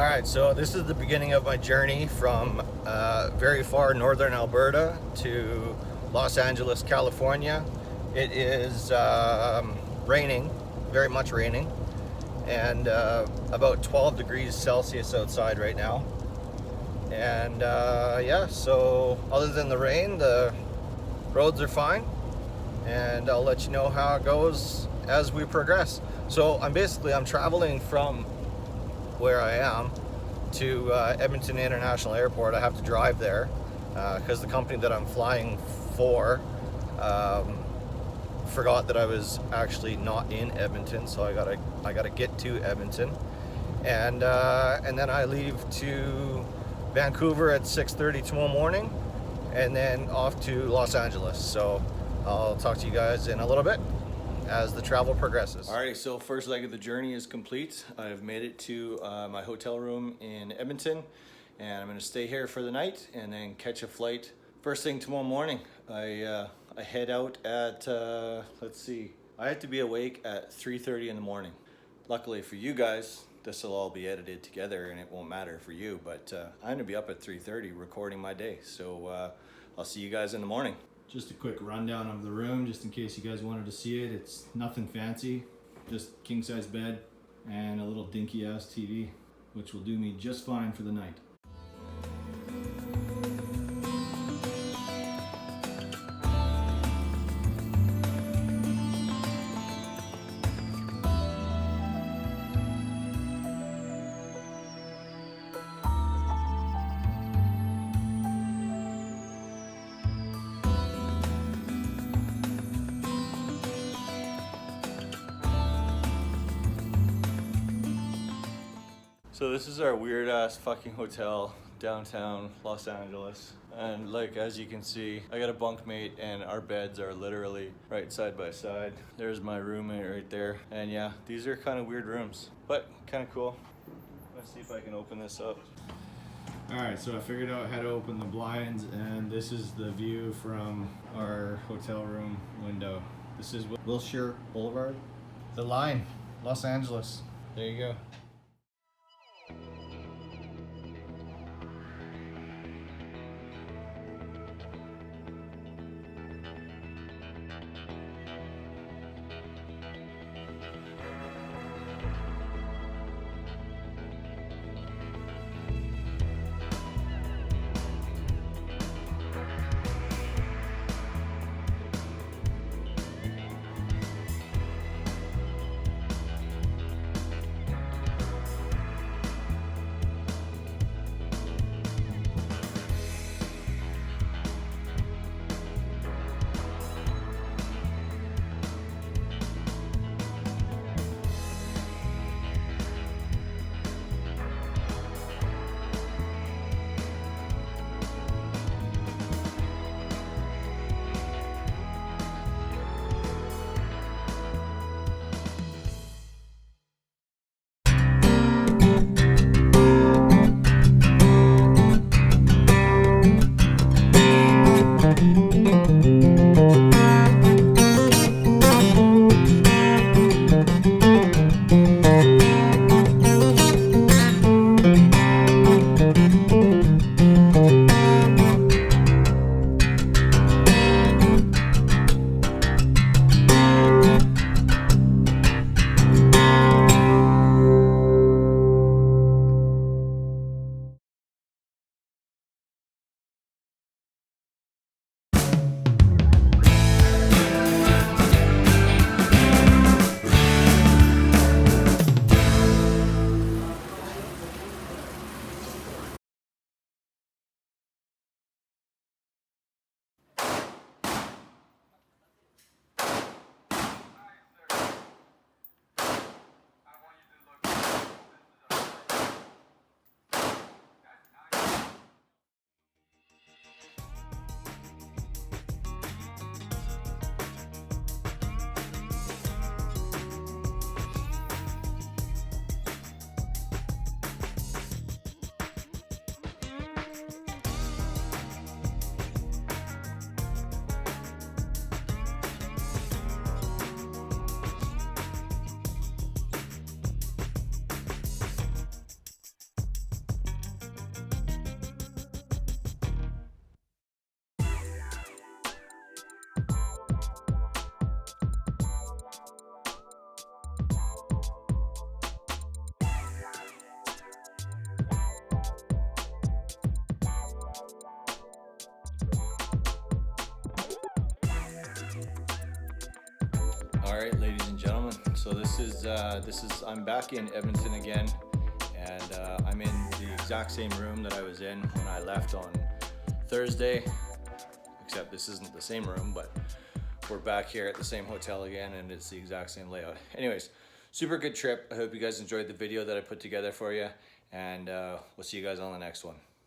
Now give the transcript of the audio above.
Alright, so this is the beginning of my journey from very far northern Alberta to Los Angeles, California. It is raining, very much raining, and about 12 degrees Celsius outside right now. And yeah, so other than the rain, the roads are fine, and I'll let you know how it goes as we progress. So I'm traveling from where I am to Edmonton International Airport. I have to drive there because the company that I'm flying for forgot that I was actually not in Edmonton, so I gotta get to Edmonton, and then I leave to Vancouver at 6:30 tomorrow morning, and then off to Los Angeles. So I'll talk to you guys in a little bit as the travel progresses. Alrighty, so first leg of the journey is complete. I've made it to my hotel room in Edmonton, and I'm gonna stay here for the night and then catch a flight first thing tomorrow morning. I head out at, let's see, I have to be awake at 3:30 in the morning. Luckily for you guys, this will all be edited together and it won't matter for you, but I'm gonna be up at 3:30 recording my day. So I'll see you guys in the morning. Just a quick rundown of the room, just in case you guys wanted to see it. It's nothing fancy, just king size bed and a little dinky ass TV, which will do me just fine for the night. So this is our weird ass fucking hotel downtown Los Angeles, and like as you can see, I got a bunkmate and our beds are literally right side by side. There's my roommate right there, and yeah, these are kind of weird rooms, but kind of cool. Let's see if I can open this up. Alright, so I figured out how to open the blinds, and this is the view from our hotel room window. This is Wilshire Boulevard, the line, Los Angeles. There you go. All right, ladies and gentlemen. So this is I'm back in Edmonton again, and I'm in the exact same room that I was in when I left on Thursday. Except this isn't the same room, but we're back here at the same hotel again, and it's the exact same layout. Anyways, super good trip. I hope you guys enjoyed the video that I put together for you, and we'll see you guys on the next one.